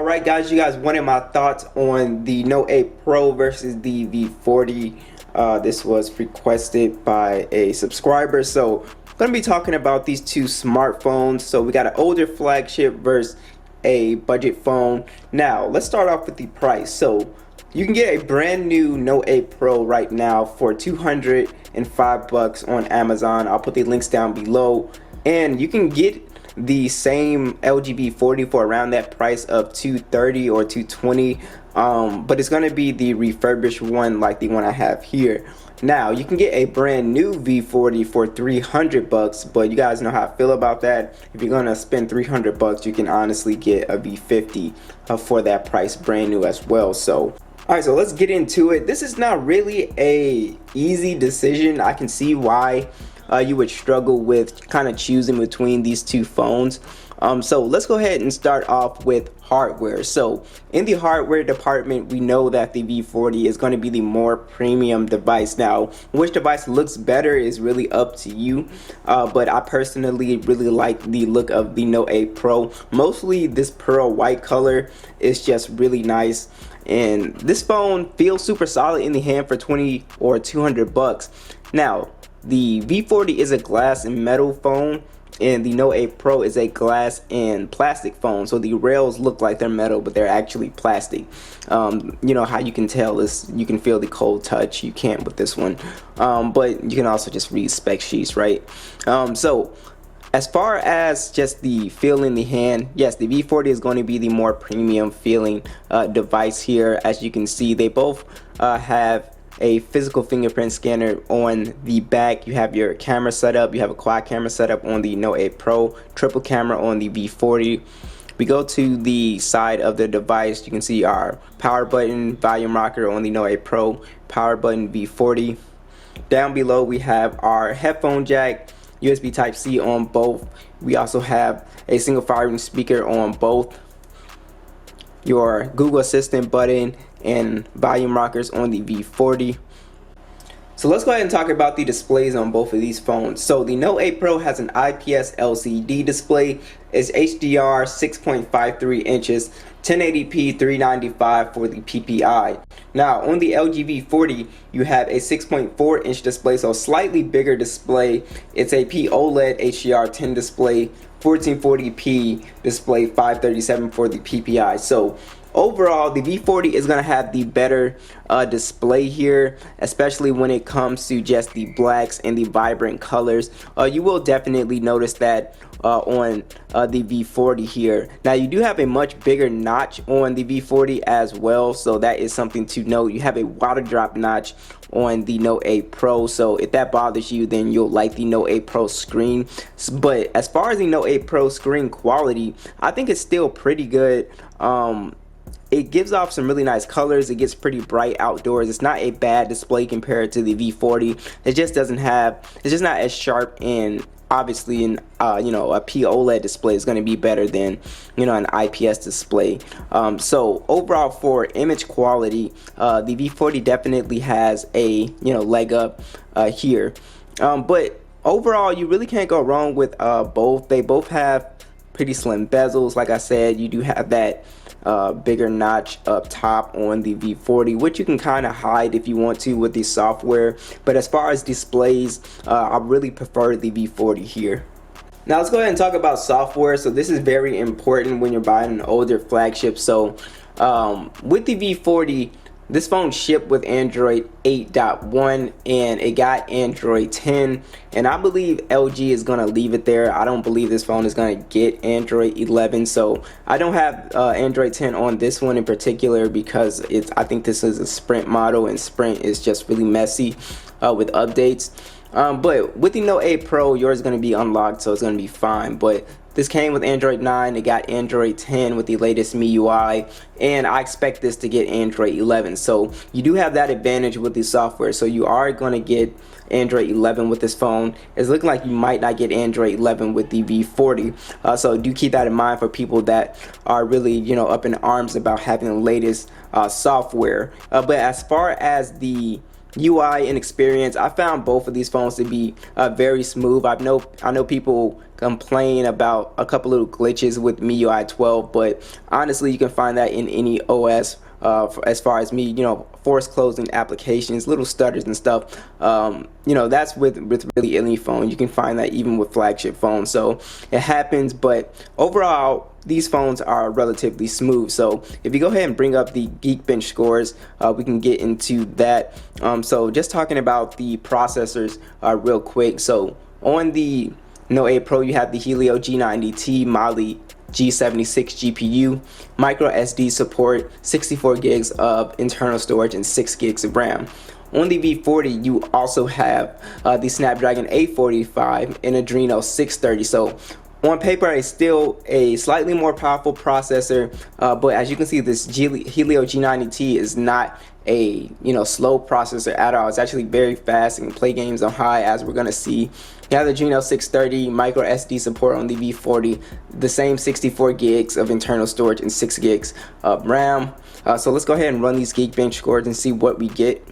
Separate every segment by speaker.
Speaker 1: Alright guys, you guys wanted my thoughts on the Note 8 Pro versus the V40. This was requested by a subscriber, so I'm going to be talking about these two smartphones. So we got an older flagship versus a budget phone. Now let's start off with the price. So you can get a brand new Note 8 Pro right now for $205 on Amazon. I'll put the links down below, and you can get the same LG V40 for around that price of $230 or $220, but it's going to be the refurbished one like the one I have here. Now you can get a brand new V40 for $300, but you guys know how I feel about that. If you're gonna spend $300, you can honestly get a V50 for that price, brand new as well. So alright, so let's get into it. This is not really a easy decision. I can see why you would struggle with kind of choosing between these two phones. So let's go ahead and start off with hardware. So in the hardware department, we know that the V40 is going to be the more premium device. Now, which device looks better is really up to you, but I personally really like the look of the Note 8 Pro. Mostly this pearl white color is just really nice, and this phone feels super solid in the hand for $20 or $200. Now the V40 is a glass and metal phone, and the Note 8 Pro is a glass and plastic phone. So the rails look like they're metal, but they're actually plastic. You know how you can tell is you can feel the cold touch. You can't with this one, but you can also just read spec sheets, right? So as far as just the feel in the hand, yes, the V40 is going to be the more premium feeling device here. As you can see, they both have a physical fingerprint scanner on the back. You have your camera setup. You have a quad camera setup on the Note 8 Pro, triple camera on the V40. We go to the side of the device. You can see our power button, volume rocker on the Note 8 Pro, power button V40. Down below we have our headphone jack, USB Type-C on both. We also have a single firing speaker on both. Your Google Assistant button and volume rockers on the V40. So let's go ahead and talk about the displays on both of these phones. So the Note 8 Pro has an IPS LCD display. It's HDR 6.53 inches, 1080p 395 for the PPI. Now on the LG V40, you have a 6.4 inch display, so slightly bigger display. It's a POLED HDR10 display, 1440p display, 537 for the PPI. So overall, the V40 is going to have the better display here, especially when it comes to just the blacks and the vibrant colors. You will definitely notice that on the V40 here. Now you do have a much bigger notch on the V40 as well, so that is something to note. You have a water drop notch on the Note 8 Pro, so if that bothers you, then you'll like the Note 8 Pro screen. But as far as the Note 8 Pro screen quality, I think it's still pretty good. It gives off some really nice colors. It gets pretty bright outdoors. It's not a bad display compared to the V40. It just doesn't have, it's just not as sharp, and obviously in you know, a POLED display is going to be better than, you know, an IPS display. So overall for image quality, the V40 definitely has a, you know, leg up here. But overall you really can't go wrong with both. They both have pretty slim bezels. Like I said, you do have that bigger notch up top on the V40, which you can kind of hide if you want to with the software. But as far as displays, I really prefer the V40 here. Now let's go ahead and talk about software. So this is very important when you're buying an older flagship. So with the V40, this phone shipped with Android 8.1 and it got Android 10, and I believe LG is going to leave it there. I don't believe this phone is going to get Android 11, so I don't have Android 10 on this one in particular because I think this is a Sprint model, and Sprint is just really messy with updates. But with the Note 8 Pro, yours is going to be unlocked, so it's going to be fine. But this came with Android 9, it got Android 10 with the latest MIUI, and I expect this to get Android 11. So you do have that advantage with the software. So you are going to get Android 11 with this phone. It's looking like you might not get Android 11 with the V40. So do keep that in mind for people that are really, you know, up in arms about having the latest software. But as far as the UI and experience, I found both of these phones to be very smooth. I know people complain about a couple little glitches with MIUI 12, but honestly, you can find that in any OS. As far as me, force closing applications, little stutters and stuff. That's with really any phone. You can find that even with flagship phones. So it happens, but overall, these phones are relatively smooth. So if you go ahead and bring up the Geekbench scores, we can get into that. So just talking about the processors real quick. So on the Note 8 Pro, you have the Helio G90T Mali G76 GPU, micro SD support, 64 gigs of internal storage, and 6 gigs of RAM. On the V40, you also have the Snapdragon 845 and Adreno 630. So on paper, it's still a slightly more powerful processor, but as you can see, this Helio G90T is not a slow processor at all. It's actually very fast and can play games on high, as we're gonna see. You have the Adreno 630, micro SD support on the V40, the same 64 gigs of internal storage and 6 gigs of RAM. So let's go ahead and run these Geekbench scores and see what we get.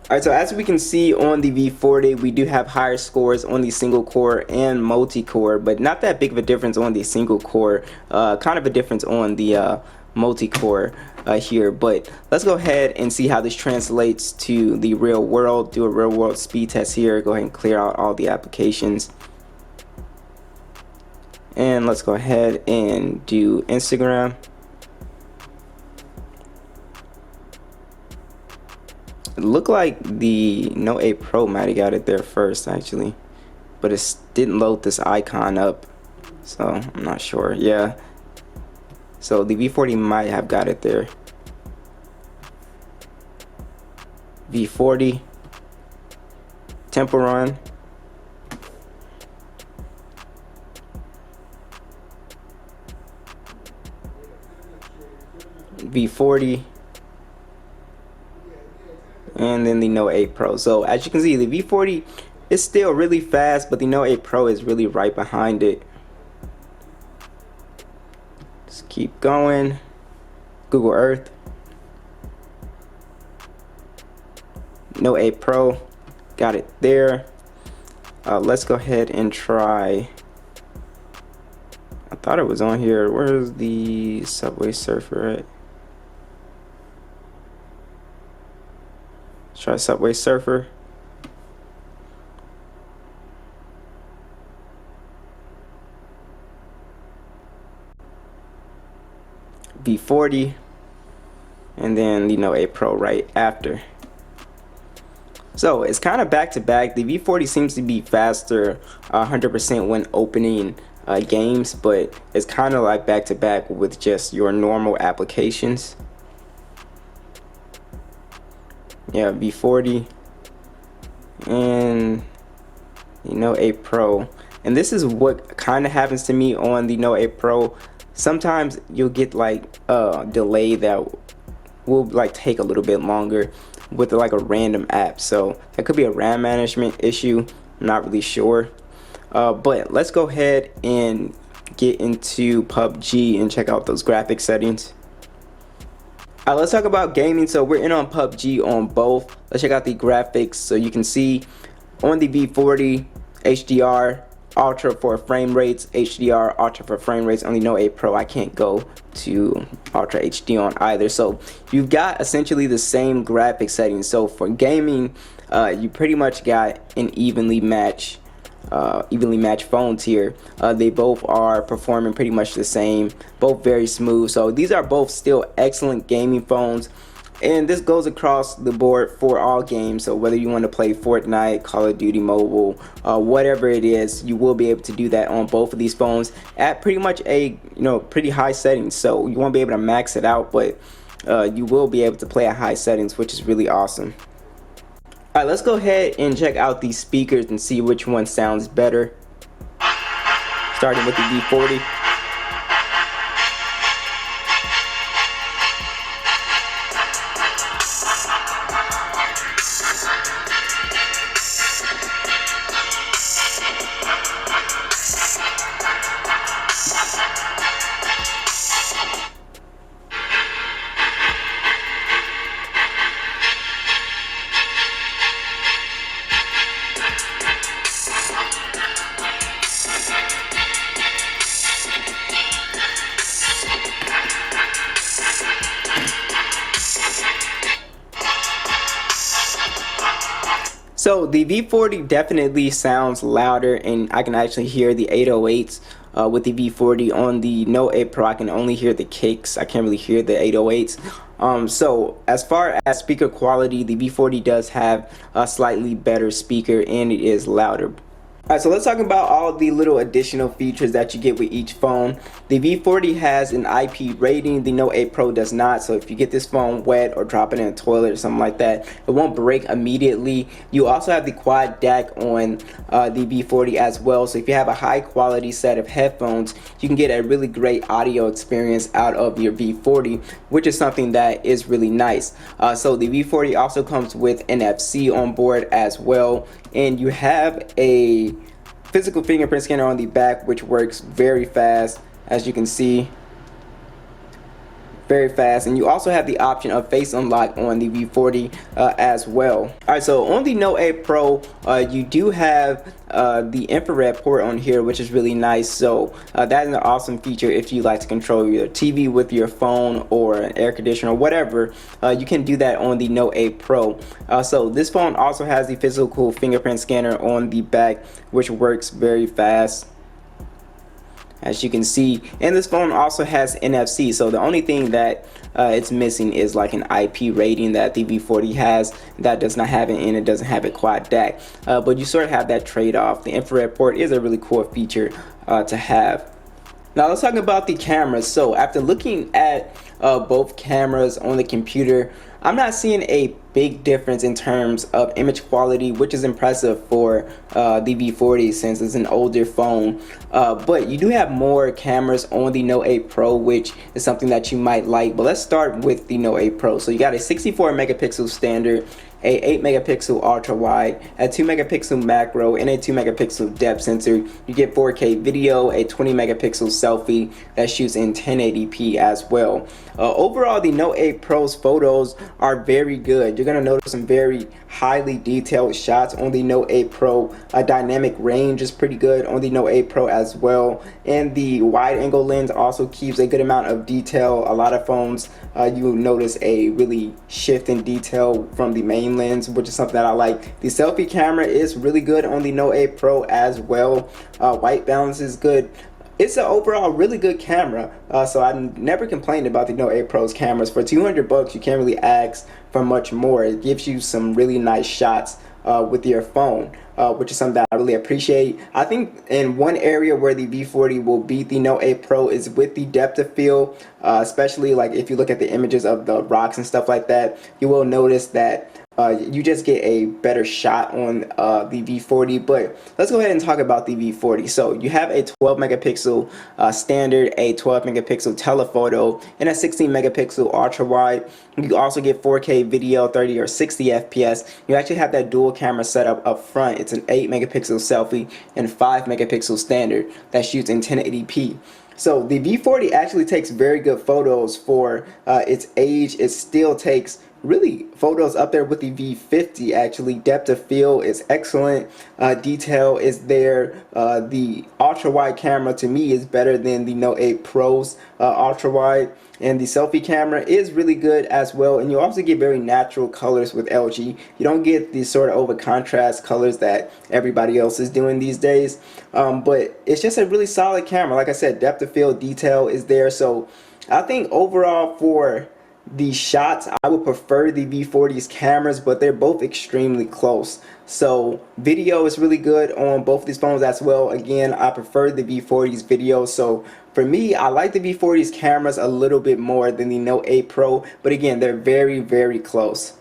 Speaker 1: Alright, so as we can see on the V40, we do have higher scores on the single core and multi-core, but not that big of a difference on the single core, kind of a difference on the multi-core here. But let's go ahead and see how this translates to the real world. Do a real world speed test here. Go ahead and clear out all the applications. And let's go ahead and do Instagram. It looked like the Note 8 Pro might have got it there first, actually, but it didn't load this icon up, so I'm not sure. Yeah, so the V40 might have got it there. V40 Temple Run. V40. And then the Note 8 Pro. So as you can see, the V40 is still really fast, but the Note 8 Pro is really right behind it. Let's keep going. Google Earth. Note 8 Pro, got it there. Let's go ahead and try. I thought it was on here. Where's the Subway Surfer at? Let's try Subway Surfer. V40, and then the Note 8 Pro right after. So it's kind of back to back. The V40 seems to be faster 100% when opening games, but it's kind of like back to back with just your normal applications. Yeah, V40 and the Note 8 Pro. And this is what kind of happens to me on the Note 8 Pro. Sometimes you'll get like a delay that will like take a little bit longer with like a random app. So that could be a RAM management issue. I'm not really sure. But let's go ahead and get into PUBG and check out those graphic settings. Alright, let's talk about gaming. So we're in on PUBG on both. Let's check out the graphics. So you can see on the V40, HDR, Ultra for frame rates, HDR, Ultra for frame rates. On the Note 8 Pro, I can't go to Ultra HD on either. So you've got essentially the same graphic settings. So for gaming, you pretty much got an evenly matched phones here. They both are performing pretty much the same, both very smooth. So these are both still excellent gaming phones, and this goes across the board for all games. So whether you want to play Fortnite, Call of Duty Mobile, whatever it is, you will be able to do that on both of these phones at pretty much a pretty high settings. So you won't be able to max it out, but you will be able to play at high settings, which is really awesome. Alright, let's go ahead and check out these speakers and see which one sounds better. Starting with the V40. So the V40 definitely sounds louder, and I can actually hear the 808s with the V40. On the Note 8 Pro, I can only hear the kicks. I can't really hear the 808s. So as far as speaker quality, the V40 does have a slightly better speaker, and it is louder. Alright, so let's talk about all the little additional features that you get with each phone. The V40 has an IP rating, the Note 8 Pro does not, so if you get this phone wet or drop it in a toilet or something like that, it won't break immediately. You also have the quad DAC on the V40 as well, so if you have a high quality set of headphones, you can get a really great audio experience out of your V40, which is something that is really nice. So the V40 also comes with NFC on board as well, and you have a physical fingerprint scanner on the back, which works very fast, as you can see, very fast. And you also have the option of face unlock on the V40 as well. Alright, so on the Note 8 Pro, you do have the infrared port on here, which is really nice. So that is an awesome feature if you like to control your TV with your phone or an air conditioner or whatever. You can do that on the Note 8 Pro. So this phone also has the physical fingerprint scanner on the back, which works very fast, as you can see. And this phone also has NFC, so the only thing that it's missing is like an IP rating that the V40 has. That does not have it, and it doesn't have a quad DAC, but you sort of have that trade-off. The infrared port is a really cool feature to have. Now let's talk about the cameras. So after looking at both cameras on the computer, I'm not seeing a big difference in terms of image quality, which is impressive for the V40 since it's an older phone. But you do have more cameras on the Note 8 Pro, which is something that you might like. But let's start with the Note 8 Pro. So you got a 64 megapixel standard, a 8 megapixel ultra wide, a 2 megapixel macro, and a 2 megapixel depth sensor. You get 4K video, a 20 megapixel selfie that shoots in 1080p as well. Overall, the Note 8 Pro's photos are very good. You're gonna notice some very highly detailed shots on the Note 8 Pro. Dynamic range is pretty good on the Note 8 Pro as well, and the wide angle lens also keeps a good amount of detail. A lot of phones you will notice a really shift in detail from the main lens, which is something that I like. The selfie camera is really good on the Note 8 Pro as well. White balance is good. It's an overall really good camera, so I never complained about the Note 8 Pro's cameras. For 200 bucks, you can't really ask for much more. It gives you some really nice shots with your phone, which is something that I really appreciate. I think in one area where the V40 will beat the Note 8 Pro is with the depth of field, especially like if you look at the images of the rocks and stuff like that, you will notice that you just get a better shot on the V40. But let's go ahead and talk about the V40. So you have a 12 megapixel standard, a 12 megapixel telephoto, and a 16 megapixel ultra wide. You also get 4K video, 30 or 60 FPS. You actually have that dual camera setup up front. It's an 8 megapixel selfie and 5 megapixel standard that shoots in 1080p. So the V40 actually takes very good photos for its age. It still takes really photos up there with the V50. Actually, depth of field is excellent, detail is there. The ultra wide camera to me is better than the Note 8 Pro's ultra wide, and the selfie camera is really good as well. And you also get very natural colors with LG. You don't get these sort of over contrast colors that everybody else is doing these days, but it's just a really solid camera. Like I said, depth of field, detail is there. So I think overall for the shots, I would prefer the V40's cameras, but they're both extremely close. So video is really good on both of these phones as well. Again, I prefer the V40's video. So for me, I like the V40's cameras a little bit more than the Note 8 Pro, but again, they're very, very close.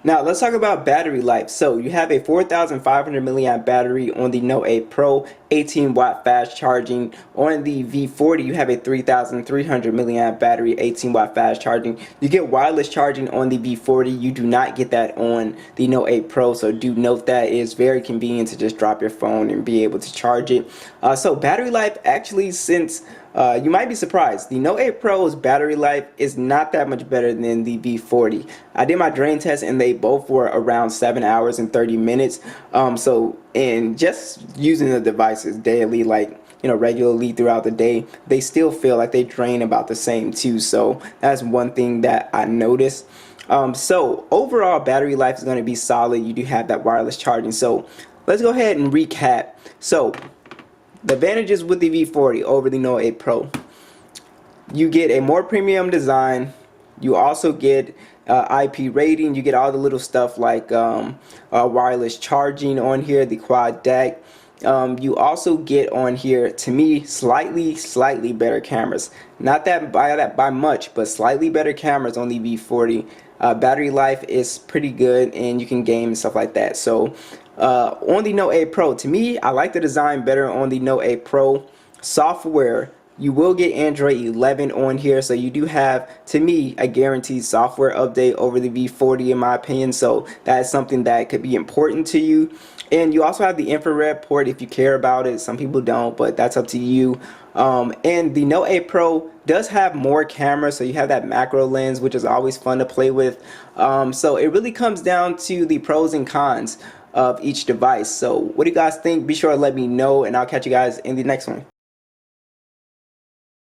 Speaker 1: Now let's talk about battery life. So you have a 4,500 milliamp battery on the Note 8 Pro, 18 watt fast charging. On the V40 you have a 3,300 milliamp battery, 18 watt fast charging. You get wireless charging on the V40. You do not get that on the Note 8 Pro, so do note that it is very convenient to just drop your phone and be able to charge it. So battery life, actually, since you might be surprised, the Note 8 Pro's battery life is not that much better than the V40. I did my drain test and they both were around 7 hours and 30 minutes. So in just using the devices daily, like, you know, regularly throughout the day, they still feel like they drain about the same too. So that's one thing that I noticed. So overall battery life is going to be solid. You do have that wireless charging. So let's go ahead and recap. So the advantages with the V40 over the Note 8 Pro: you get a more premium design. You also get IP rating. You get all the little stuff like wireless charging on here, the quad DAC. You also get on here, to me, slightly better cameras. Not that by much, but slightly better cameras on the V40. Battery life is pretty good, and you can game and stuff like that. So on the Note 8 Pro, to me, I like the design better on the Note 8 Pro. Software, you will get Android 11 on here, so you do have, to me, a guaranteed software update over the V40 in my opinion. So that is something that could be important to you. And you also have the infrared port if you care about it. Some people don't, but that's up to you. And the Note 8 Pro does have more cameras, so you have that macro lens, which is always fun to play with. So it really comes down to the pros and cons of each device. So what do you guys think? Be sure to let me know, and I'll catch you guys in the next one.